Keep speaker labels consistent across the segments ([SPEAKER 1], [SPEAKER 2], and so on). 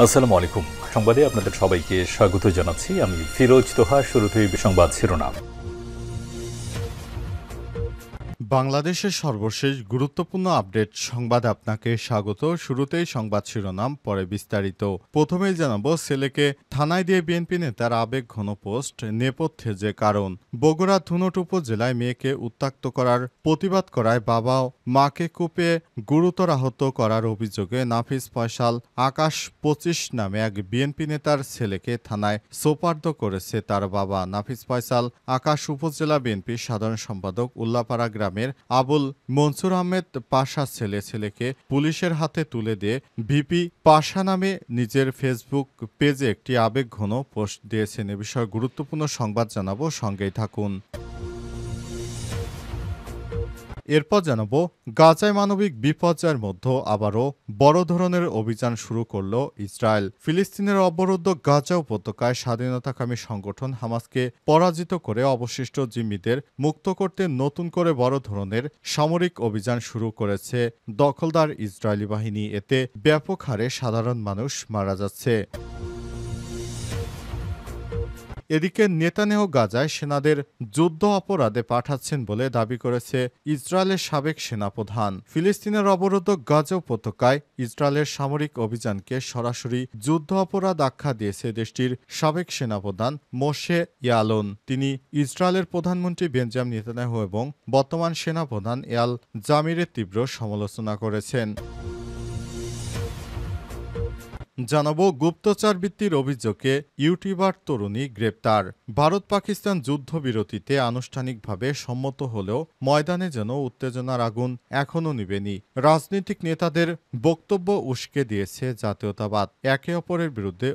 [SPEAKER 1] আসসালামু আলাইকুম। সংবাদে আপনাদের সবাইকে স্বাগত জানাচ্ছি। আমি ফিরোজ তোহা। শুরুতেই সংবাদ শিরোনাম।
[SPEAKER 2] বাংলাদেশের সর্বশেষ গুরুত্বপূর্ণ আপডেট সংবাদে আপনাকে স্বাগত। শুরুতেই সংবাদ শিরোনাম, পরে বিস্তারিত। প্রথমেই জানাবো, ছেলেকে থানায় দিয়ে বিএনপি নেতার আবেগ ঘন পোস্ট, নেপথ্যে যে কারণ। বগুড়া ধুনট উপজেলায় মেয়েকে উত্ত্যক্ত করার প্রতিবাদ করায় বাবা ও মাকে কুপিয়ে গুরুতর আহত করার অভিযোগে নাফিস ফয়সাল আকাশ ২৫ নামে এক বিএনপি নেতার ছেলেকে থানায় সোপর্দ করেছে তার বাবা। নাফিস ফয়সাল আকাশ উপজেলা বিএনপির সাধারণ সম্পাদক উল্লাপাড়া গ্রামের আবুল মনসুর আহমেদ পাশা ছেলেকে পুলিশের হাতে তুলে দিয়ে ভিপি পাশা নামে নিজের ফেসবুক পেজে একটি আবেগঘন পোস্ট দিয়েছেন। এ বিষয়ে গুরুত্বপূর্ণ সংবাদ জানাবো, সঙ্গেই থাকুন। এরপর জানাবো, গাজায় মানবিক বিপর্যয়ের মধ্যে আবারও বড় ধরনের অভিযান শুরু করল ইসরায়েল। ফিলিস্তিনের অবরুদ্ধ গাজা উপত্যকায় স্বাধীনতাকামী সংগঠন হামাসকে পরাজিত করে অবশিষ্ট জিম্মিদের মুক্ত করতে নতুন করে বড় ধরনের সামরিক অভিযান শুরু করেছে দখলদার ইসরায়েলি বাহিনী। এতে ব্যাপক হারে সাধারণ মানুষ মারা যাচ্ছে। এদিকে নেতানিয়াহু গাজায় সেনাদের যুদ্ধ অপরাধে পাঠাচ্ছেন বলে দাবি করেছে ইসরায়েলের সাবেক সেনাপ্রধান। ফিলিস্তিনের অবরুদ্ধ গাজা উপত্যকায় ইসরায়েলের সামরিক অভিযানকে সরাসরি যুদ্ধ অপরাধ আখ্যা দিয়েছে দেশটির সাবেক সেনাপ্রধান মোশে ইয়ালন। তিনি ইসরায়েলের প্রধানমন্ত্রী বেঞ্জামিন নেতানিয়াহু এবং বর্তমান সেনাপ্রধান এয়াল জামিরের তীব্র সমালোচনা করেছেন। জানাবো, গুপ্তচরবৃত্তির অভিযোগে ইউটিউবার তরুণী গ্রেপ্তার। ভারত পাকিস্তান যুদ্ধবিরতিতে আনুষ্ঠানিকভাবে সম্মত হলেও ময়দানে যেন উত্তেজনার আগুন এখনও নিভেনি। রাজনৈতিক নেতাদের বক্তব্য উস্কে দিয়েছে জাতীয়তাবাদ। একে অপরের বিরুদ্ধে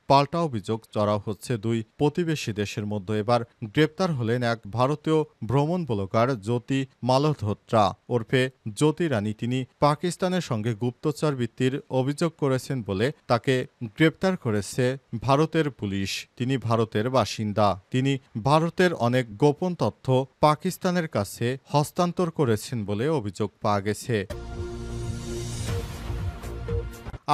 [SPEAKER 2] পাল্টা অভিযোগ চড়াও হচ্ছে দুই প্রতিবেশী দেশের মধ্যে। এবার গ্রেপ্তার হলেন এক ভারতীয় ভ্রমণ ব্লগার জ্যোতি মালহোত্রা ওরফে জ্যোতি রানী। তিনি পাকিস্তানের সঙ্গে গুপ্তচরবৃত্তির অভিযোগ করেছেন বলে তাকে গ্রেপ্তার করেছে ভারতের পুলিশ। তিনি ভারতের বাসিন্দা। তিনি ভারতের অনেক গোপন তথ্য পাকিস্তানের কাছে হস্তান্তর করেছেন বলে অভিযোগ পাওয়া গেছে।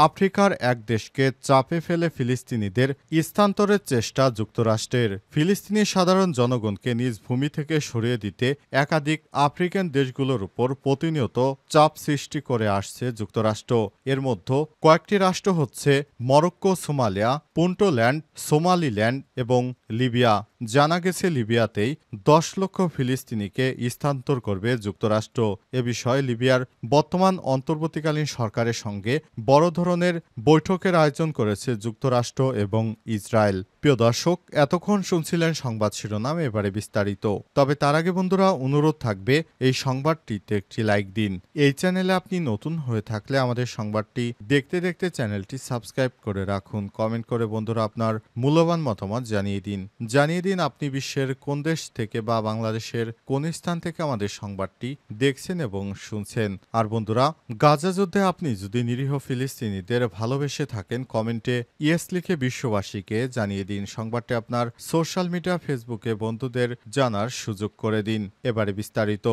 [SPEAKER 2] আফ্রিকার এক দেশকে চাপে ফেলে ফিলিস্তিনিদের স্থানান্তরের চেষ্টা যুক্তরাষ্ট্রের। ফিলিস্তিনি সাধারণ জনগণকে নিজ ভূমি থেকে সরিয়ে দিতে একাধিক আফ্রিকান দেশগুলোর উপর প্রতিনিয়ত চাপ সৃষ্টি করে আসছে যুক্তরাষ্ট্র। এর মধ্যে কয়েকটি রাষ্ট্র হচ্ছে মরক্কো, সোমালিয়া, পুন্টল্যান্ড, সোমালিল্যান্ড এবং লিবিয়া। জানা গেছে লিবিয়াতেই ১০ লক্ষ ফিলিস্তিনিকে স্থানান্তর করবে যুক্তরাষ্ট্র। এ বিষয়ে লিবিয়ার বর্তমান অন্তর্বর্তীকালীন সরকারের সঙ্গে বড় ধরনের বৈঠকের আয়োজন করেছে যুক্তরাষ্ট্র এবং ইসরায়েল। প্রিয় দর্শক, এতক্ষণ শুনছিলেন সংবাদ শিরোনাম, এবারে বিস্তারিত। তবে তার আগে বন্ধুরা, অনুরোধ থাকবে এই সংবাদটিতে একটি লাইক দিন। এই চ্যানেলে আপনি নতুন হয়ে থাকলে আমাদের সংবাদটি দেখতে দেখতে চ্যানেলটি সাবস্ক্রাইব করে রাখুন। কমেন্ট করে বন্ধুরা আপনার মূল্যবান মতামত জানিয়ে দিন আপনি বিশ্বের কোন দেশ থেকে বা বাংলাদেশের কোন স্থান থেকে আমাদের সংবাদটি দেখছেন এবং শুনছেন। আর বন্ধুরা, গাজা যুদ্ধে আপনি যদি নিরীহ ফিলিস্তিনিদের ভালোবেসে থাকেন, কমেন্টে ইয়েস লিখে বিশ্ববাসীকে জানিয়ে দিন। সংবাদটি আপনার সোশ্যাল মিডিয়া ফেসবুকে বন্ধুদের জানার সুযোগ করে দিন। এবারে বিস্তারিত।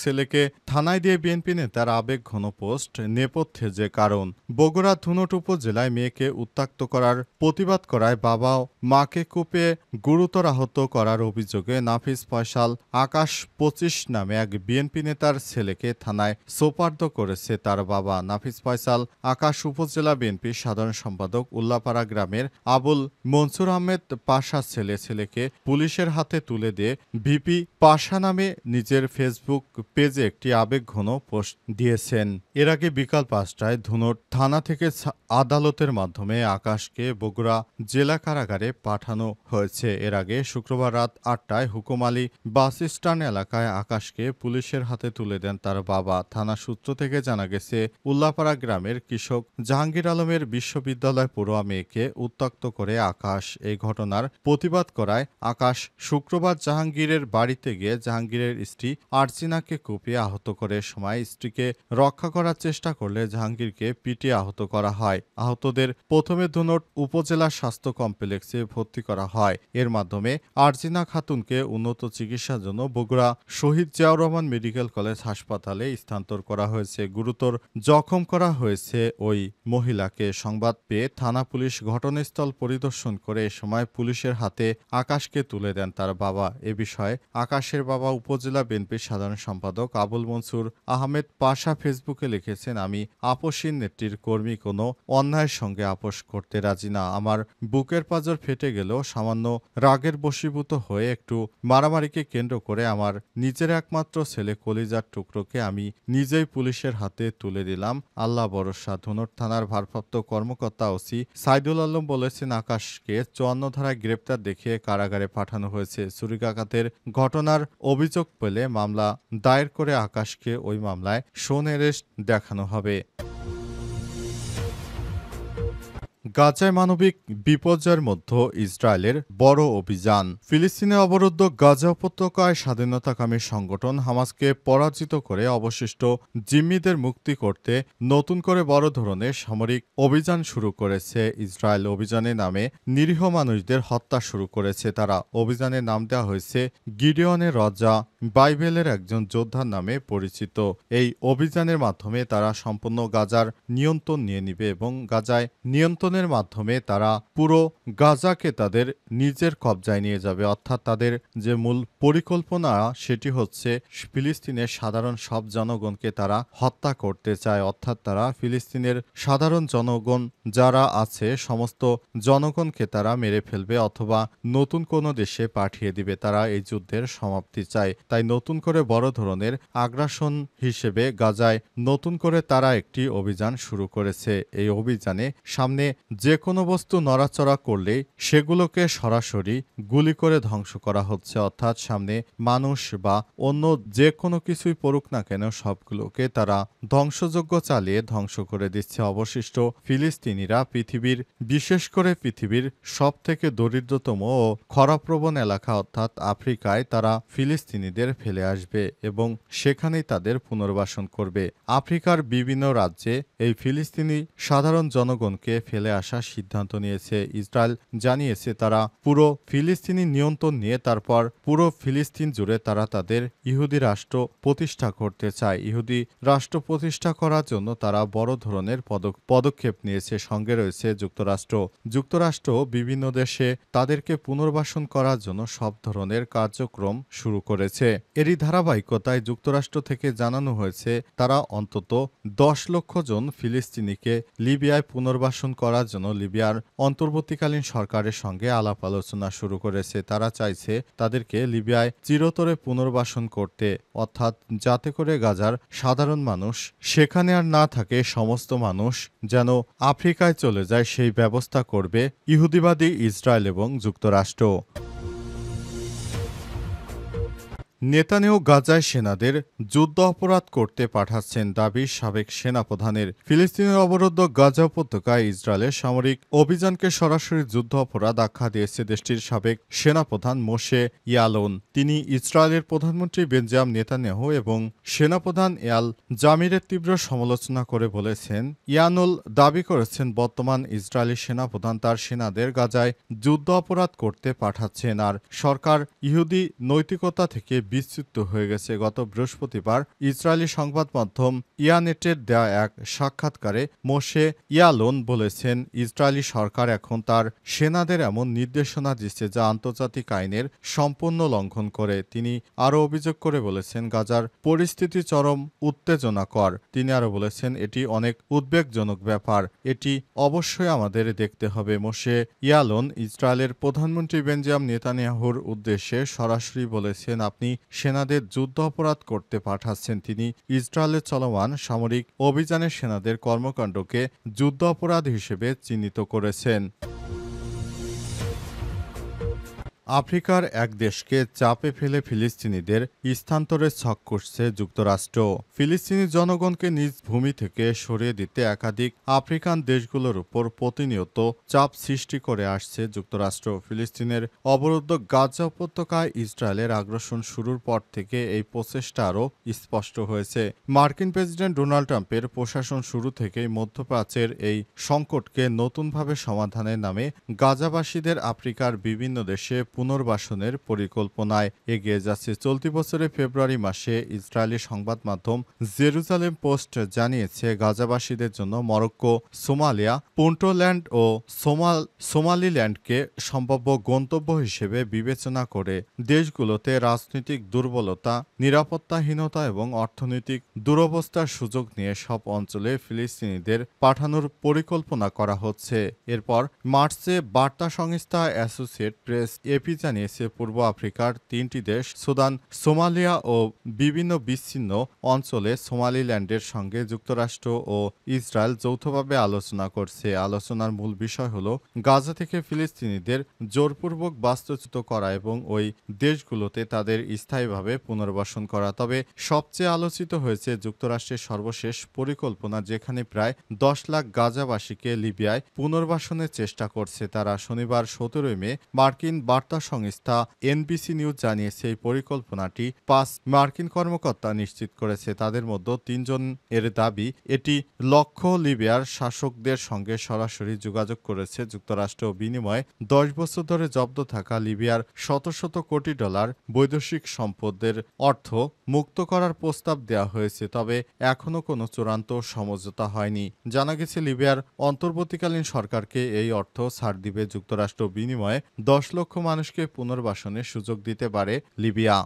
[SPEAKER 2] ছেলেকে থানায় দিয়ে বিএনপি নেতার আবেগ ঘন পোস্ট, নেপথ্যে যে কারণ। বগুড়া ধুনট উপজেলায় মেয়েকে উত্ত্যক্ত করার প্রতিবাদ করায় বাবা ও মাকে কুপিয়ে গুরুতর আহত করার অভিযোগে নাফিস ফয়সাল আকাশ ২৫ নামে এক বিএনপি নেতার ছেলেকে থানায় সোপর্দ করেছে তার বাবা। নাফিস ফয়সাল আকাশ উপজেলা বিএনপির সাধারণ সম্পাদক উল্লাপাড়া গ্রামের আবুল মনসুর আহমেদ পাশা ছেলেকে পুলিশের হাতে তুলে দিয়ে ভিপি পাশা নামে নিজের ফেসবুক পেজে একটি আবেগঘন পোস্ট দিয়েছেন। এর আগে বিকাল ৫টায় ধুনট থানা থেকে আদালতের মাধ্যমে আকাশকে বগুড়া জেলা কারাগারে পাঠানো হয়েছে। এর আগে শুক্রবার রাত ৮টায় হুকুম আলী বাস স্ট্যান্ড এলাকায় আকাশকে পুলিশের হাতে তুলে দেন তার বাবা। থানা সূত্র থেকে জানা গেছে, উল্লাপাড়া গ্রামের কৃষক জাহাঙ্গীর আলমের বিশ্ববিদ্যালয় পড়ুয়া মেয়েকে উত্ত্যক্ত করে আকাশ। এই ঘটনার প্রতিবাদ করায় আকাশ শুক্রবার জাহাঙ্গীরের বাড়িতে গিয়ে জাহাঙ্গীরের স্ত্রী আরজিনা রেহানাকে কুপিয়ে আহত করে সময় স্ত্রীকে রক্ষা করার চেষ্টা করলে জাহাঙ্গীরকে পিটিয়ে আহত করা হয়। আহতদের প্রথমে ধুনট উপজেলা স্বাস্থ্য কমপ্লেক্সে ভর্তি করা হয়। এর মাধ্যমে আরজিনা খাতুনকে উন্নত চিকিৎসার জন্য বগুড়া শহীদ জিয়াউর রহমান মেডিকেল কলেজ হাসপাতালে স্থানান্তর করা হয়েছে। গুরুতর জখম করা হয়েছে ওই মহিলাকে। সংবাদ পেয়ে থানা পুলিশ ঘটনাস্থল পরিদর্শন করে এ সময় পুলিশের হাতে আকাশকে তুলে দেন তার বাবা। এ বিষয়ে আকাশের বাবা উপজেলা বিএনপির সাধারণ সম্পাদক আবুল মনসুর আহমেদ পাশা ফেসবুকে লিখেছেন, আমি আপসহীন নেত্রীর কর্মী, কোনো অন্যায়ের সঙ্গে আপোষ করতে রাজি না। আমার বুকের পাঁজর ফেটে গেলেও সামান্য রাগের বশীভূত হয়ে একটু মারামারিকে কেন্দ্র করে আমার নিজের একমাত্র ছেলে কলিজার টুকরোকে আমি নিজেই পুলিশের হাতে তুলে দিলাম। আল্লাহ ভরসা। ধুনট থানার ভারপ্রাপ্ত কর্মকর্তা ওসি সাইদুল আলম বলেছেন, আকাশকে ৫৪ ধারায় গ্রেপ্তার দেখিয়ে কারাগারে পাঠানো হয়েছে। ছুরিকাঘাতের ঘটনার অভিযোগ পেলে মামলা দায়ের করে আকাশকে ওই মামলায় শোন এরেস্ট দেখানো হবে। গাজায় মানবিক বিপর্যয়ের মধ্যে ইসরায়েলের বড় অভিযান। ফিলিস্তিনে অবরুদ্ধ গাজা উপত্যকায় স্বাধীনতাকামী সংগঠন হামাসকে পরাজিত করে অবশিষ্ট জিম্মিদের মুক্তি করতে নতুন করে বড় ধরনের সামরিক অভিযান শুরু করেছে ইসরায়েল। অভিযানের নামে নিরীহ মানুষদের হত্যা শুরু করেছে তারা। অভিযানের নাম দেওয়া হয়েছে গিডিয়নের রাজা, বাইবেলের একজন যোদ্ধার নামে পরিচিত। এই অভিযানের মাধ্যমে তারা সম্পূর্ণ গাজার নিয়ন্ত্রণ নিয়ে নিবে এবং গাজায় নিয়ন্ত্রণের মাধ্যমে তারা পুরো গাজাকে তাদের নিজের কবজায় নিয়ে যাবে। অর্থাৎ তাদের যে মূল পরিকল্পনা সেটি হচ্ছে ফিলিস্তিনের সাধারণ সব জনগণকে তারা হত্যা করতে চায়। অর্থাৎ তারা ফিলিস্তিনের সাধারণ জনগণ যারা আছে সমস্ত জনগণকে তারা মেরে ফেলবে অথবা নতুন কোনো দেশে পাঠিয়ে দিবে। তারা এই যুদ্ধের সমাপ্তি চায়। তাই নতুন করে বড় ধরনের আগ্রাসন হিসেবে গাজায় নতুন করে তারা একটি অভিযান শুরু করেছে। এই অভিযানে সামনে যে কোনো বস্তু নড়াচড়া করলেই সেগুলোকে সরাসরি গুলি করে ধ্বংস করা হচ্ছে। অর্থাৎ সামনে মানুষ বা অন্য যে কোনো কিছুই পড়ুক না কেন সবগুলোকে তারা ধ্বংসযজ্ঞ চালিয়ে ধ্বংস করে দিচ্ছে। অবশিষ্ট ফিলিস্তিনিরা পৃথিবীর, বিশেষ করে পৃথিবীর সবথেকে দরিদ্রতম ও খরাপ্রবণ এলাকা অর্থাৎ আফ্রিকায় তারা ফিলিস্তিনিদের ফেলে আসবে এবং সেখানেই তাদের পুনর্বাসন করবে। আফ্রিকার বিভিন্ন রাজ্যে এই ফিলিস্তিনি সাধারণ জনগণকে ফেলে আসার সিদ্ধান্ত নিয়েছে ইসরায়েল। জানিয়েছে তারা পুরো ফিলিস্তিনি নিয়ন্ত্রণ নিয়ে তারপর পুরো ফিলিস্তিন জুড়ে তারা তাদের ইহুদি রাষ্ট্র প্রতিষ্ঠা করতে চায়। ইহুদি রাষ্ট্র প্রতিষ্ঠা করার জন্য তারা বড় ধরনের পদক্ষেপ নিয়েছে। সঙ্গে রয়েছে যুক্তরাষ্ট্র। যুক্তরাষ্ট্র বিভিন্ন দেশে তাদেরকে পুনর্বাসন করার জন্য সব ধরনের কার্যক্রম শুরু করেছে। এরই ধারাবাহিকতায় যুক্তরাষ্ট্র থেকে জানানো হয়েছে তারা অন্তত ১০ লক্ষ জন ফিলিস্তিনিকে লিবিয়ায় পুনর্বাসন করার জন্য লিবিয়ার অন্তর্বর্তীকালীন সরকারের সঙ্গে আলাপ আলোচনা শুরু করেছে। তারা চাইছে তাদেরকে লিবিয়ায় চিরতরে পুনর্বাসন করতে, অর্থাৎ যাতে করে গাজার সাধারণ মানুষ সেখানে আর না থাকে, সমস্ত মানুষ যেন আফ্রিকায় চলে যায় সেই ব্যবস্থা করবে ইহুদিবাদী ইসরায়েল এবং যুক্তরাষ্ট্র। নেতানিয়াহু গাজায় সেনাদের যুদ্ধ অপরাধ করতে পাঠাচ্ছেন দাবি সাবেক সেনাপ্রধানের। ফিলিস্তিনের অবরুদ্ধ গাজা উপত্যকায় ইসরায়েলের সামরিক অভিযানকে সরাসরি যুদ্ধ অপরাধ আখ্যা দিয়েছে দেশটির সাবেক সেনাপ্রধান মোশে ইয়ালন। তিনি ইসরায়েলের প্রধানমন্ত্রী বেঞ্জামিন নেতানিয়াহু এবং সেনাপ্রধান এয়াল জামিরের তীব্র সমালোচনা করে বলেছেন, ইয়ানুল দাবি করেছেন বর্তমান ইসরায়েলি সেনাপ্রধান তার সেনাদের গাজায় যুদ্ধ অপরাধ করতে পাঠাচ্ছেন আর সরকার ইহুদি নৈতিকতা থেকে বিচ্যুত হয়ে গেছে। গত বৃহস্পতিবার ইসরায়েলি সংবাদ মাধ্যম ইয়ানেটের দেয়া এক সাক্ষাৎকারে মোশে ইয়ালন বলেছেন, ইসরায়েলি সরকার এখন তার সেনাদের এমন নির্দেশনা দিচ্ছে যা আন্তর্জাতিক আইনের সম্পূর্ণ লঙ্ঘন করে। তিনি আরও অভিযোগ করে বলেছেন, গাজার পরিস্থিতি চরম উত্তেজনাকর। তিনি আরও বলেছেন, এটি অনেক উদ্বেগজনক ব্যাপার, এটি অবশ্যই আমাদের দেখতে হবে। মোশে ইয়ালন ইসরায়েলের প্রধানমন্ত্রী বেঞ্জামিন নেতানিয়াহুর উদ্দেশ্যে সরাসরি বলেছেন, আপনি সেনাদের যুদ্ধ অপরাধ করতে পাঠাচ্ছেন। তিনি ইসরায়েলে চলমান সামরিক অভিযানে সেনাদের কর্মকাণ্ডকে যুদ্ধ অপরাধ হিসেবে চিহ্নিত করেছেন। আফ্রিকার এক দেশকে চাপে ফেলে ফিলিস্তিনিদের স্থানান্তরে ছক করছে যুক্তরাষ্ট্র। ফিলিস্তিনি জনগণকে নিজ ভূমি থেকে সরিয়ে দিতে একাধিক আফ্রিকান দেশগুলোর উপর প্রতিনিয়ত চাপ সৃষ্টি করে আসছে যুক্তরাষ্ট্র। ফিলিস্তিনের অবরুদ্ধ গাজা উপত্যকায় ইসরায়েলের আগ্রাসন শুরুর পর থেকে এই প্রচেষ্টা আরও স্পষ্ট হয়েছে। মার্কিন প্রেসিডেন্ট ডোনাল্ড ট্রাম্পের প্রশাসন শুরু থেকেই মধ্যপ্রাচ্যের এই সংকটকে নতুনভাবে সমাধানের নামে গাজাবাসীদের আফ্রিকার বিভিন্ন দেশে পুনর্বাসনের পরিকল্পনায় এগিয়ে যাচ্ছে। চলতি বছরের ফেব্রুয়ারি মাসে ইসরায়েলি সংবাদ মাধ্যম জেরুজালেম পোস্ট জানিয়েছে, গাজাবাসীদের জন্য মরক্কো, সোমালিয়া, পুন্টল্যান্ড ও সোমালিল্যান্ডকে সম্ভাব্য গন্তব্য হিসেবে বিবেচনা করে দেশগুলোতে রাজনৈতিক দুর্বলতা, নিরাপত্তাহীনতা এবং অর্থনৈতিক দুরবস্থার সুযোগ নিয়ে সব অঞ্চলে ফিলিস্তিনিদের পাঠানোর পরিকল্পনা করা হচ্ছে। এরপর মার্চে বার্তা সংস্থা অ্যাসোসিয়েট প্রেস এপি জানিয়েছে, পূর্ব আফ্রিকার ৩টি দেশ সুদান, সোমালিয়া ও বিভিন্ন বিচ্ছিন্ন অঞ্চলে সোমালিল্যান্ডের সঙ্গে যুক্তরাষ্ট্র ও ইসরায়েল যৌথভাবে আলোচনা করছে। আলোচনার মূল বিষয় হল গাজা থেকে ফিলিস্তিনিদের জোরপূর্বক বাস্তুচ্যুত করা এবং ওই দেশগুলোতে তাদের স্থায়ীভাবে পুনর্বাসন করা। তবে সবচেয়ে আলোচিত হয়েছে যুক্তরাষ্ট্রের সর্বশেষ পরিকল্পনা, যেখানে প্রায় ১০ লাখ গাজাবাসীকে লিবিয়ায় পুনর্বাসনের চেষ্টা করছে তারা। শনিবার ১৭ মে মার্কিন বার্তা সংস্থা এনবিসি নিউজ জানিয়েছে, এই পরিকল্পনাটি ৫ মার্কিন কর্মকর্তা নিশ্চিত করেছে। তাদের মধ্যে ৩ জন এর দাবি এটি লক্ষ্য লিবিয়ার শাসকদের সঙ্গে সরাসরি যোগাযোগ করেছে যুক্তরাষ্ট্র। বিনিময়ে ১০ বছর ধরে জব্দ থাকা লিবিয়ার শত শত কোটি ডলার বৈদেশিক সম্পদের অর্থ মুক্ত করার প্রস্তাব দেওয়া হয়েছে, তবে এখনও কোনো চূড়ান্ত সমঝোতা হয়নি। জানা গেছে, লিবিয়ার অন্তর্বর্তীকালীন সরকারকে এই অর্থ ছাড় দিবে যুক্তরাষ্ট্র। বিনিময়ে ১০ লক্ষ মানুষকে পুনর্বাসনের সুযোগ দিতে পারে লিবিয়া।